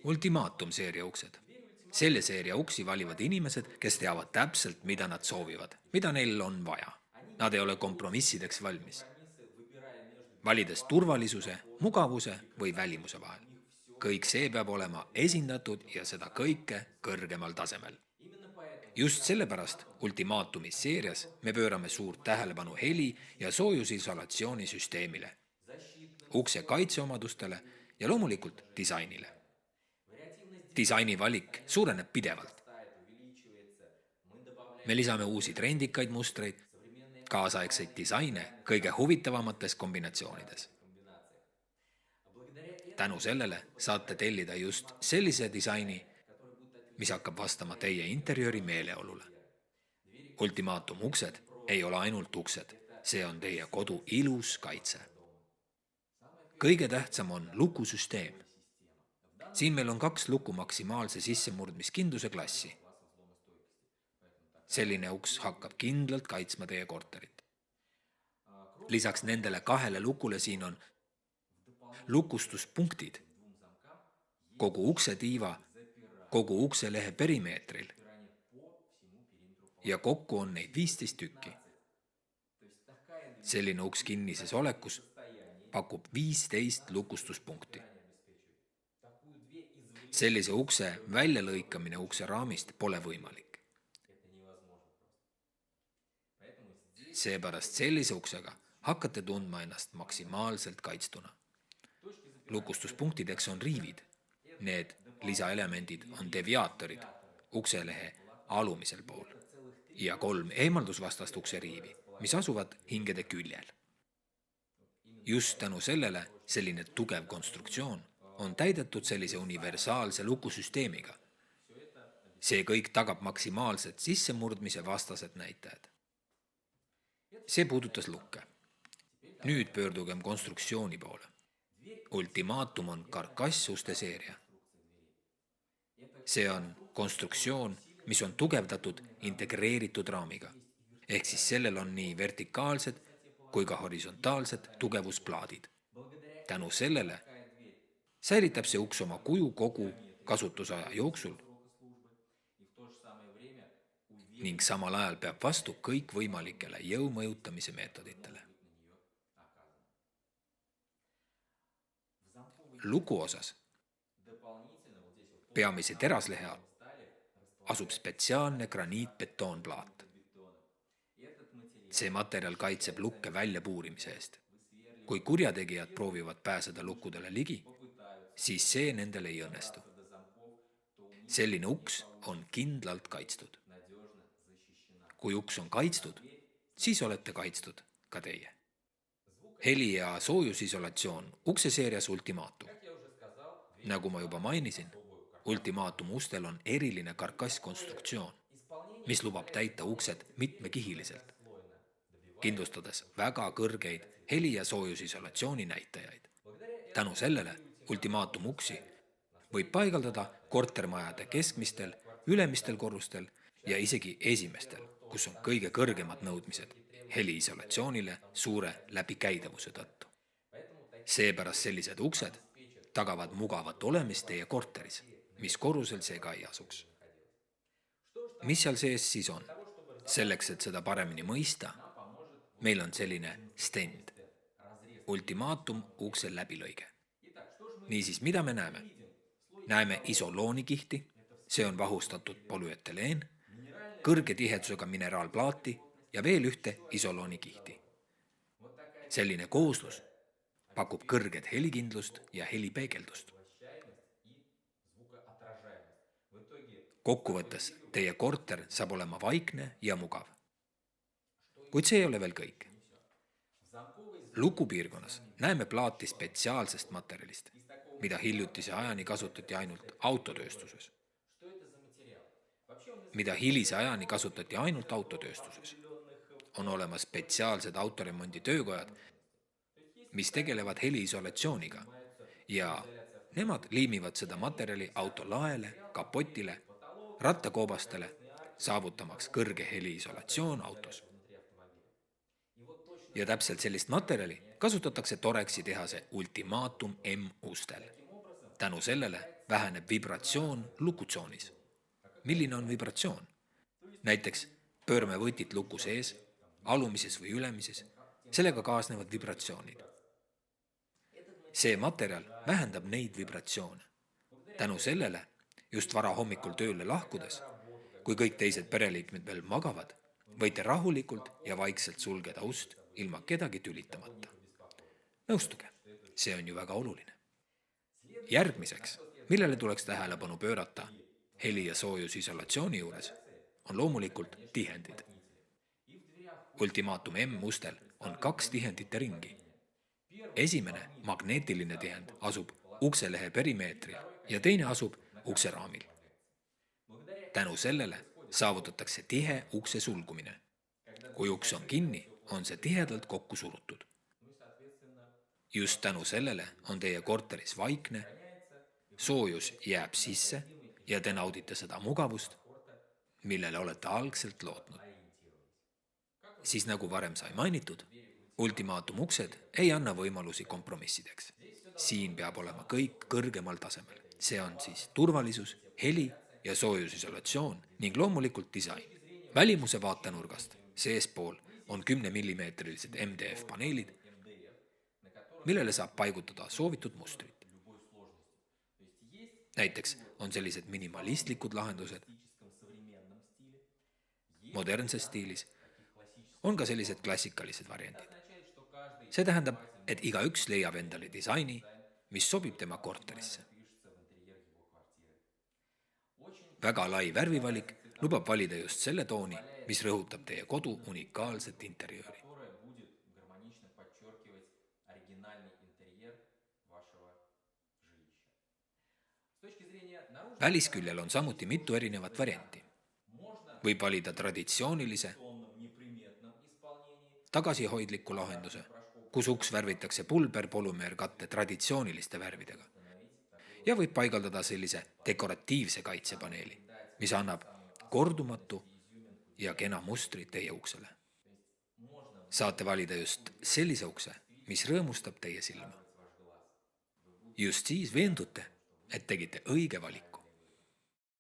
Ultimaatum-seeria uksed. Selle seeria uksi valivad inimesed, kes teavad täpselt, mida nad soovivad, mida neil on vaja. Nad ei ole kompromissideks valmis, valides turvalisuse, mugavuse või välimuse vahel. Kõik see peab olema esindatud ja seda kõike kõrgemal tasemel. Just sellepärast Ultimaatumi seerias me pöörame suurt tähelepanu heli- ja soojusisolatsiooni süsteemile, ukse kaitseomadustele ja loomulikult disainile. Disaini valik suureneb pidevalt. Me lisame uusi trendikaid mustreid, kaasaegseid disaine kõige huvitavamates kombinatsioonides. Tänu sellele saate tellida just sellise disaini, mis hakkab vastama teie interjööri meeleolule. Ultimaatum uksed ei ole ainult uksed, see on teie kodu ilus kaitse. Kõige tähtsam on lukusüsteem. Siin meil on 2 luku maksimaalse sissemurdmiskindluse klassi. Selline uks hakkab kindlalt kaitsma teie korterit. Lisaks nendele 2 lukule siin on lukustuspunktid kogu uksetiiva, kogu ukselehe perimeetril ja kokku on neid 15 tükki. Selline uks kinnises olekus pakub 15 lukustuspunkti. Sellise ukse väljalõikamine ukse raamist pole võimalik. Seepärast sellise uksega hakkate tundma ennast maksimaalselt kaitstuna. Lukustuspunktideks on riivid. Need lisaelemendid on deviaatorid ukselehe alumisel pool ja 3 eemaldusvastast ukseriivi, mis asuvad hingede küljel. Just tänu sellele selline tugev konstruktsioon on täidetud sellise universaalse lukusüsteemiga. See kõik tagab maksimaalsed sissemurdmise vastased näitajad. See puudutas lukke. Nüüd pöördugem konstruktsiooni poole. Ultimaatum on karkassuste seeria. See on konstruktsioon, mis on tugevdatud integreeritud raamiga. Ehk siis sellel on nii vertikaalsed kui ka horisontaalsed tugevusplaadid. Tänu sellele säilitab see uks oma kuju kogu kasutusaja jooksul ning samal ajal peab vastu kõikvõimalikele jõumõjutamise meetoditele. Luku osas peamise teraslehe all asub spetsiaalne graniitbetoonplaat. See materjal kaitseb lukke väljapuurimise eest. Kui kurjategijad proovivad pääseda lukkudele ligi, siis see nendel ei õnnestu. Selline uks on kindlalt kaitstud. Kui uks on kaitstud, siis olete kaitstud ka teie. Heli- ja soojusisolatsioon ukseseerias Ultimaatum. Nagu ma juba mainisin, Ultimaatum ustel on eriline karkasskonstruktsioon, mis lubab täita uksed mitmekihiliselt, kindlustades väga kõrgeid heli- ja soojusisolatsiooni näitajaid. Tänu sellele Ultimaatum uksi võib paigaldada kortermajade keskmistel, ülemistel korrustel ja isegi esimestel, kus on kõige kõrgemad nõudmised heliisolatsioonile suure läbikäidavuse tõttu. Seepärast sellised uksed tagavad mugavat olemist teie korteris, mis korrusel see ka ei asuks. Mis seal sees siis on? Selleks, et seda paremini mõista, meil on selline stend. Ultimaatum ukse läbilõige. Niisiis, mida me näeme? Näeme isoloonikihti, see on vahustatud polüeteleen, kõrge tihedusega mineraalplaati ja veel ühte isoloonikihti. Selline kooslus pakub kõrget helikindlust ja helipeegeldust. Kokkuvõttes teie korter saab olema vaikne ja mugav. Kuid see ei ole veel kõik. Lukupiirkonnas näeme plaati spetsiaalsest materjalist, mida hiljutise ajani kasutati ainult autotööstuses. On olemas spetsiaalsed autoremondi töökojad, mis tegelevad heliisolatsiooniga ja nemad liimivad seda materjali auto laele, kapotile, rattakoobastele, saavutamaks kõrge heliisolatsioon autos. Ja täpselt sellist materjali kasutatakse Torexi tehase Ultimaatum M ustel. Tänu sellele väheneb vibratsioon lukutsoonis. Milline on vibratsioon? Näiteks pöörame võtit luku sees, alumises või ülemises, sellega kaasnevad vibratsioonid. See materjal vähendab neid vibratsioone. Tänu sellele, just varahommikul tööle lahkudes, kui kõik teised pereliikmed veel magavad, võite rahulikult ja vaikselt sulgeda ust ilma kedagi tülitamata. Nõustuge, see on ju väga oluline. Järgmiseks, millele tuleks tähelepanu pöörata heli- ja soojusisolatsiooni juures, on loomulikult tihendid. Ultimaatum M-mustel on 2 tihendite ringi. Esimene magneetiline tihend asub ukselehe perimeetril ja teine asub ukseraamil. Tänu sellele saavutatakse tihe ukse sulgumine. Kui uks on kinni, on see tihedalt kokku surutud. Just tänu sellele on teie korteris vaikne, soojus jääb sisse ja te naudite seda mugavust, millele olete algselt lootnud. Siis nagu varem sai mainitud, ultimaatum uksed ei anna võimalusi kompromissideks. Siin peab olema kõik kõrgemal tasemel. See on siis turvalisus, heli ja soojusisolatsioon ning loomulikult disain. Välimuse vaatenurgast seespool on 10 mm MDF paneelid, millele saab paigutada soovitud mustrit. Näiteks on sellised minimalistlikud lahendused, modernses stiilis, on ka sellised klassikalised variandid. See tähendab, et igaüks leiab endale disaini, mis sobib tema korterisse. Väga lai värvivalik lubab valida just selle tooni, mis rõhutab teie kodu unikaalset interjööri. Välisküljel on samuti mitu erinevat varianti. Võib valida traditsioonilise, tagasihoidliku lahenduse, kus uks värvitakse pulber-polümeerkatte traditsiooniliste värvidega. Ja võib paigaldada sellise dekoratiivse kaitsepaneeli, mis annab kordumatu ja kena mustri teie uksele. Saate valida just sellise ukse, mis rõõmustab teie silma. Just siis veendute, et tegite õige valiku.